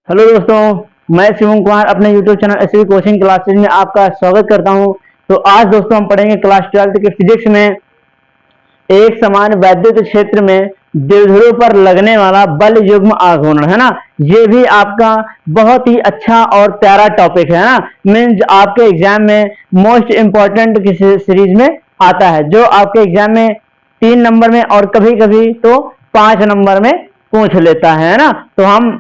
Hello दोस्तों, मैं शिवम कुमार अपने YouTube channel SV coaching classes में आपका स्वागत करता हूं। तो आज दोस्तों हम पढ़ेंगे क्लास 12 के फिजिक्स में एक समान वैद्युत क्षेत्र में द्विध्रुव पर लगने वाला बल युग्म आघूर्ण, है ना। ये भी आपका बहुत ही अच्छा और प्यारा टॉपिक है ना। मीन्स आपके एग्जाम में मोस्ट इम्पोर्टेंट किसी सीरीज में आता है, जो आपके एग्जाम में 3 नंबर में और कभी कभी तो 5 नंबर में पूछ लेता है ना। तो हम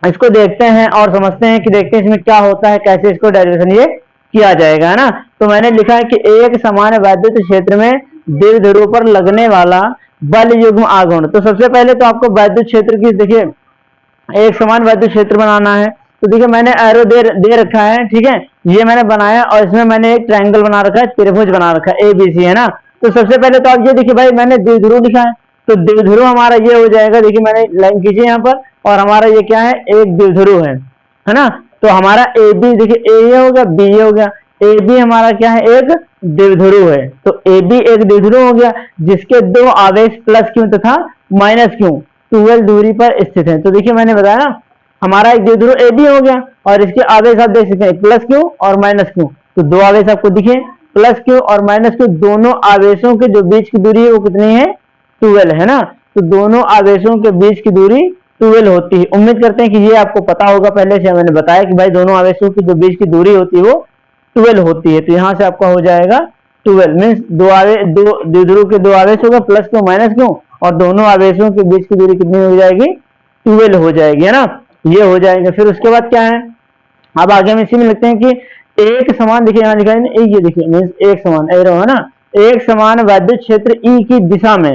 इसको देखते हैं और समझते हैं कि देखते हैं इसमें क्या होता है, कैसे इसको डेरिवेशन ये किया जाएगा, है ना। तो मैंने लिखा है कि एक समान वैद्युत क्षेत्र में द्विध्रुव पर लगने वाला बल युग्म आघूर्ण। तो सबसे पहले तो आपको वैद्युत क्षेत्र की देखिए एक समान वैद्युत क्षेत्र बनाना है। तो देखिए मैंने एरो दे रखा है, ठीक है। ये मैंने बनाया और इसमें मैंने एक ट्रायंगल बना रखा है, त्रिभुज बना रखा है एबीसी, है ना। तो सबसे पहले तो आप ये देखिए भाई मैंने द्विध्रुव लिखा है, तो द्विध्रुव हमारा ये हो जाएगा। देखिए मैंने लाइन खींची यहाँ पर और हमारा ये क्या है, एक द्विध्रुव है ना। तो हमारा ए बी देखिए ए ये हो गया, बी ये हो गया, ए बी हमारा क्या है, एक द्विध्रुव है। तो ए बी एक द्विध्रुव हो गया जिसके दो आवेश प्लस क्यू तथा माइनस क्यू 12 दूरी पर स्थित है। तो देखिए मैंने बताया ना, हमारा एक द्विध्रुव ए बी हो गया और इसके आवेश आप देख सकते हैं प्लस क्यू और माइनस क्यू। तो दो आवेश आपको दिखे, प्लस क्यू और माइनस क्यू, दोनों आवेशों के जो बीच की दूरी है वो कितनी है, 12 है ना। तो दोनों आवेशों के बीच की दूरी 12 होती है। उम्मीद करते हैं कि ये आपको पता होगा, पहले से मैंने बताया कि भाई दोनों आवेशों की जो बीच की दूरी होती है वो 12 होती है। तो यहां से आपका हो जाएगा 12 मीन्स दो द्विध्रुव के दो आवेश होगा, प्लस क्यू माइनस क्यू, और दोनों आवेशों के बीच की दूरी कितनी हो जाएगी, 12 हो जाएगी, है ना। ये हो जाएगा। फिर उसके बाद क्या है, अब आगे हम इसी में लिखते हैं कि एक समान, देखिए यहाँ लिखा है ये देखिए मीन्स एक समान एरो है ना, एक समान वैद्युत क्षेत्र ई की दिशा में,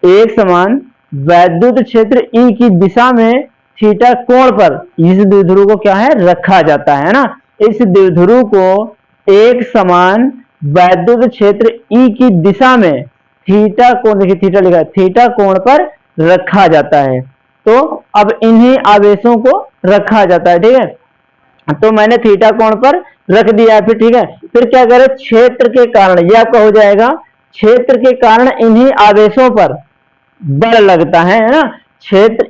एक समान वैद्युत क्षेत्र ई की दिशा में थीटा कोण पर इस द्विध्रुव को क्या है, रखा जाता है ना। इस द्विध्रुव को एक समान वैद्युत क्षेत्र ई की दिशा में थीटा कोण, देखिए थीटा लिखा है, थीटा कोण पर रखा जाता है। तो अब इन्हीं आवेशों को रखा जाता है, ठीक है। तो मैंने थीटा कोण पर रख दिया है। फिर ठीक है, फिर क्या करें, क्षेत्र के कारण, यह आपका हो जाएगा क्षेत्र के कारण इन्हीं आवेशों पर बल लगता है ना। क्षेत्र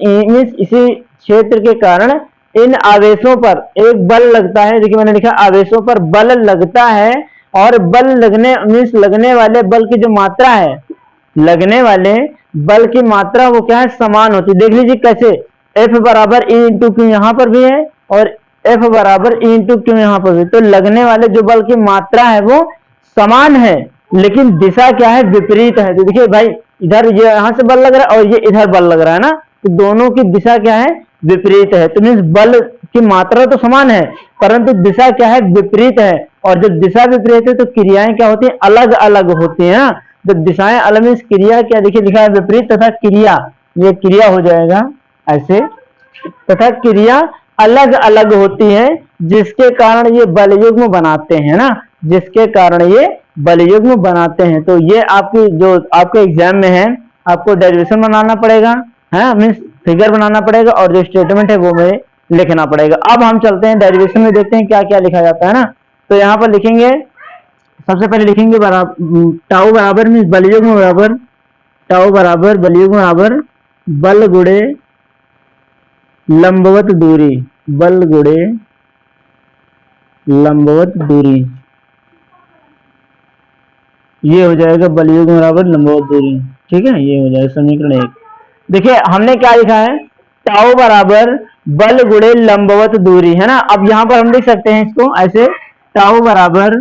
इसी क्षेत्र के कारण इन आवेशों पर एक बल लगता है। देखिए मैंने लिखा आवेशों पर बल लगता है, और बल लगने मीन्स लगने वाले बल की जो मात्रा है, लगने वाले बल की मात्रा वो क्या है, समान होती है। देख लीजिए कैसे, एफ बराबर ई इंटू क्यू यहाँ पर भी है और एफ बराबर ई इंटू क्यू यहाँ पर भी। तो लगने वाले जो बल की मात्रा है वो समान है, लेकिन दिशा क्या है, विपरीत है। तो देखिए भाई इधर ये यहाँ से बल लग रहा है और ये इधर बल लग रहा है ना, तो दोनों की दिशा क्या है, विपरीत है। तो मीन्स बल की मात्रा तो समान है परंतु दिशा क्या है, विपरीत है। और जब दिशा विपरीत है तो क्रियाएं क्या होती है, अलग अलग होती है ना। जब दिशाएं अलग मीन्स क्रिया क्या, देखिए लिखा है विपरीत तथा क्रिया, ये क्रिया हो जाएगा ऐसे, तथा क्रिया अलग अलग होती है जिसके कारण ये बलयुग्म बनाते हैं ना, जिसके कारण ये बलयुग्म बनाते हैं। तो ये आपकी जो आपके एग्जाम में है, आपको डेरिवेशन बनाना पड़ेगा, है मीन्स फिगर बनाना पड़ेगा, और जो स्टेटमेंट है वो में लिखना पड़ेगा। अब हम चलते हैं डेरिवेशन में, देखते हैं क्या क्या लिखा जाता है ना। तो यहाँ पर लिखेंगे, सबसे पहले लिखेंगे टाउ बराबर मीन्स बलयुग्म बराबर, टाउ बराबर बलयुग्म बराबर बल गुणे लंबवत दूरी, बल गुणे लंबवत दूरी, ये हो जाएगा बलयुग्म बराबर लंबवत दूरी, ठीक है। ये हो जाएगा समीकरण 1। देखिए हमने क्या लिखा है, टाउ बराबर बल गुणे लंबवत दूरी, है ना। अब यहां पर हम लिख सकते हैं इसको ऐसे, टाउ बराबर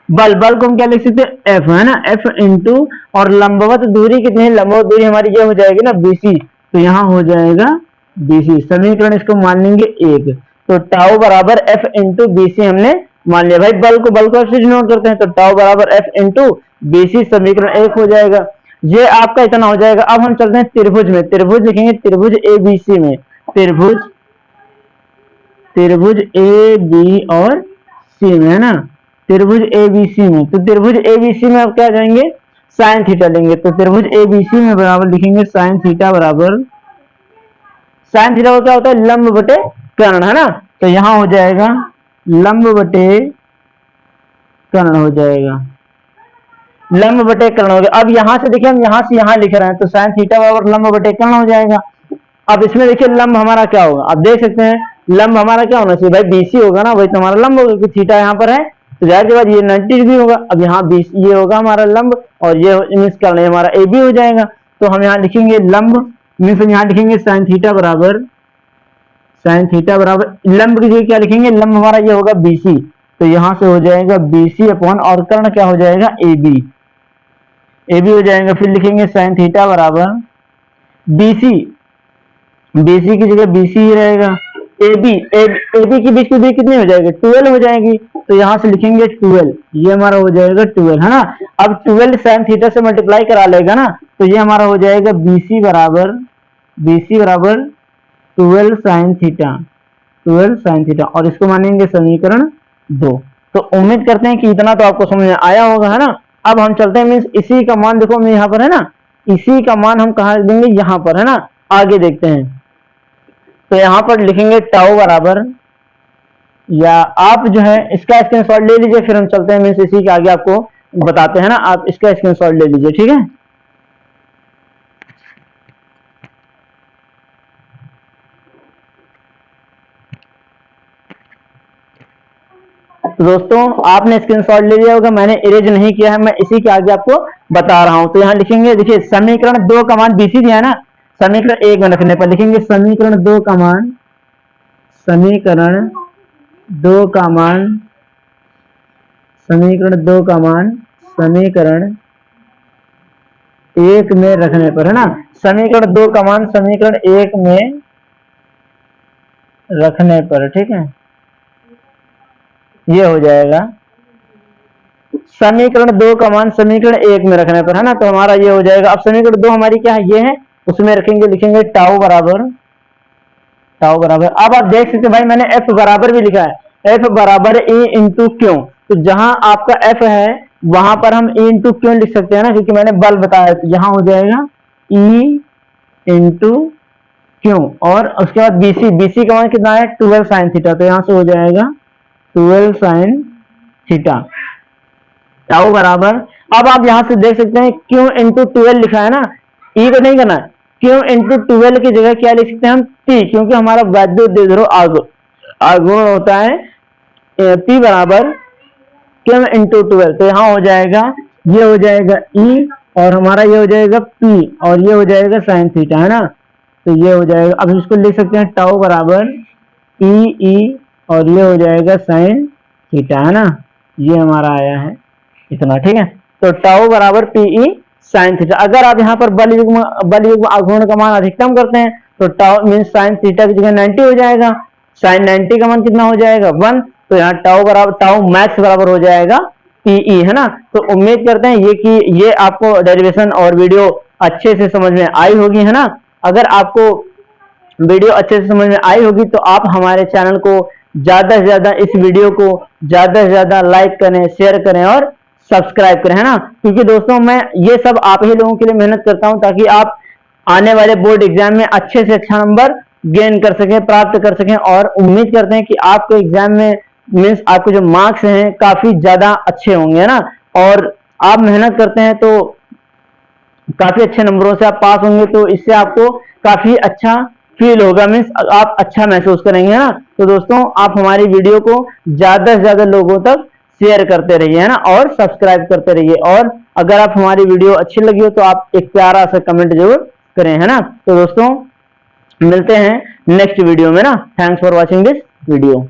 बल, बल को हम क्या लिख सकते हैं, एफ, है ना, एफ इंटू, और लंबवत दूरी कितनी है, लंबवत दूरी हमारी ये हो जाएगी ना बीसी, तो यहाँ हो जाएगा बीसी। समीकरण इसको मान लेंगे 1। तो टाउ बराबर एफ इंटू बीसी हमने मान लिया। भाई बल को ऐसे डिनोट करते हैं, तो टाउ बराबर एफ इंटू बीसी, समीकरण 1 हो जाएगा। ये आपका इतना हो जाएगा। अब हम चलते हैं त्रिभुज में, त्रिभुज लिखेंगे, त्रिभुज ए बी सी में, त्रिभुज त्रिभुज ए बी और सी में, है ना, त्रिभुज एबीसी में। तो त्रिभुज एबीसी में आप क्या जाएंगे, साइन थीटा लेंगे। तो त्रिभुज एबीसी में बराबर लिखेंगे साइन थीटा बराबर, साइन थीटा को क्या होता है, लंब बटे कर्ण, है ना। तो यहां हो जाएगा लंब बटे कर्ण हो जाएगा, लंब बटे कर्ण हो गया। अब यहां से देखिए हम यहां से यहां लिख रहे हैं, तो साइन थीटा बराबर लंब बटे कर्ण हो जाएगा। अब इसमें देखिए लंब हमारा क्या होगा, आप देख सकते हैं लंब हमारा क्या होना चाहिए भाई, बीसी होगा ना, वही तो हमारा लंब होगा, कि थीटा यहाँ पर है तो जाहिर सी बात ये 90 डिग्री होगा। अब यहाँ 20 ये होगा हमारा लंब और ये मीन्स क्या होना है हमारा ए बी हो जाएगा। तो हम यहाँ लिखेंगे लंब मीन्स हम यहाँ लिखेंगे साइन थीटा बराबर लंब की जगह क्या लिखेंगे, लंब हमारा ये होगा बीसी, तो यहाँ से हो जाएगा बीसी अपॉन और कर्ण क्या हो जाएगा ए बी हो जाएगा। फिर लिखेंगे साइन थीटा बराबर बीसी की जगह बीसी ही रहेगा, ए बी के बीच की दूरी कितनी हो जाएगी 12 हो जाएगी, तो यहाँ से लिखेंगे 12, ये हमारा हो जाएगा 12 है ना। अब 12 साइन थीटा से मल्टीप्लाई करा लेगा ना, तो ये हमारा हो जाएगा बीसी बराबर 12 साइन थीटा और इसको मानेंगे समीकरण 2। तो उम्मीद करते हैं कि इतना तो आपको समझ में आया होगा है ना। अब हम चलते हैं मीन्स इसी का मान देखो यहाँ पर है ना, इसी का मान हम कहाँ देंगे यहाँ पर है ना, आगे देखते हैं। तो यहाँ पर लिखेंगे टाउ बराबर, या आप जो है इसका स्क्रीनशॉट ले लीजिए, फिर हम चलते हैं मीन्स इसी के आगे आपको बताते हैं ना, आप इसका स्क्रीनशॉट ले लीजिए ठीक है। तो दोस्तों आपने स्क्रीनशॉट ले लिया होगा, मैंने इरेज नहीं किया है, मैं इसी के आगे आपको बता रहा हूं। तो यहाँ लिखेंगे देखिए समीकरण 2 का मान बीसी दिया है ना, समीकरण 1 में रखने पर लिखेंगे समीकरण 2 का मान समीकरण 2 का मान समीकरण 1 में रखने पर है ना, समीकरण 2 का मान समीकरण 1 में रखने पर ठीक है, ये हो जाएगा समीकरण 2 का मान समीकरण 1 में रखने पर है ना, तो हमारा ये हो जाएगा। अब समीकरण 2 हमारी क्या है, ये है, उसमें रखेंगे लिखेंगे टाउ बराबर। अब आप देख सकते हैं भाई मैंने एफ बराबर भी लिखा है, एफ बराबर ई इंटू क्यों, तो जहां आपका एफ है वहां पर हम ई इंटू क्यों लिख सकते हैं ना, क्योंकि मैंने बल बताया, तो यहां हो जाएगा ई इंटू क्यों, और उसके बाद बीसी का मान कितना है 12 साइन थीटा, तो यहां से हो जाएगा 12 साइन थीटा टाउ बराबर। अब आप यहां से देख सकते हैं क्यों इंटू 12 लिखा है ना, ई को नहीं करना है, क्यों इंटू 12 की जगह क्या लिख सकते हैं हम पी, क्योंकि हमारा वैद्युत द्विध्रुव आघूर्ण होता है पी बराबर क्यों इंटू 12, तो यहाँ हो जाएगा ये हो जाएगा ई और हमारा ये हो जाएगा पी और ये हो जाएगा साइन थीटा है ना, तो ये हो जाएगा। अब इसको लिख सकते हैं टाउ बराबर ई और ये हो जाएगा साइन थीटा है ना, ये हमारा आया है इतना ठीक है। तो टाउ बराबर पीई साइन थीटा। अगर आप यहाँ पर बल युग्म आघूर्ण का मान अधिकतम करते हैं तो टाउ मीन साइन थीटा की जगह 90 हो जाएगा, साइन 90 का मान कितना हो जाएगा 1, तो यहाँ टाउ मैक्स बराबर हो जाएगा पीई है ना। तो उम्मीद करते हैं ये आपको डेरिवेशन और वीडियो अच्छे से समझ में आई होगी है ना। अगर आपको वीडियो अच्छे से समझ में आई होगी तो आप हमारे चैनल को ज्यादा से ज्यादा इस वीडियो को ज्यादा से ज्यादा लाइक करें, शेयर करें और सब्सक्राइब करें है ना, क्योंकि दोस्तों मैं ये सब आप ही लोगों के लिए मेहनत करता हूं ताकि आप आने वाले बोर्ड एग्जाम में अच्छे से अच्छा नंबर गेन कर सकें, प्राप्त कर सकें, और उम्मीद करते हैं कि आपको एग्जाम में मीन्स आपके जो मार्क्स हैं काफी ज्यादा अच्छे होंगे है ना, और आप मेहनत करते हैं तो काफी अच्छे नंबरों से आप पास होंगे, तो इससे आपको काफी अच्छा फील होगा, मीन्स आप अच्छा महसूस करेंगे है ना। तो दोस्तों आप हमारी वीडियो को ज्यादा से ज्यादा लोगों तक शेयर करते रहिए है ना, और सब्सक्राइब करते रहिए, और अगर आप हमारी वीडियो अच्छी लगी हो तो आप एक प्यारा सा कमेंट जरूर करें है ना। तो दोस्तों मिलते हैं नेक्स्ट वीडियो में ना, thanks for watching this video.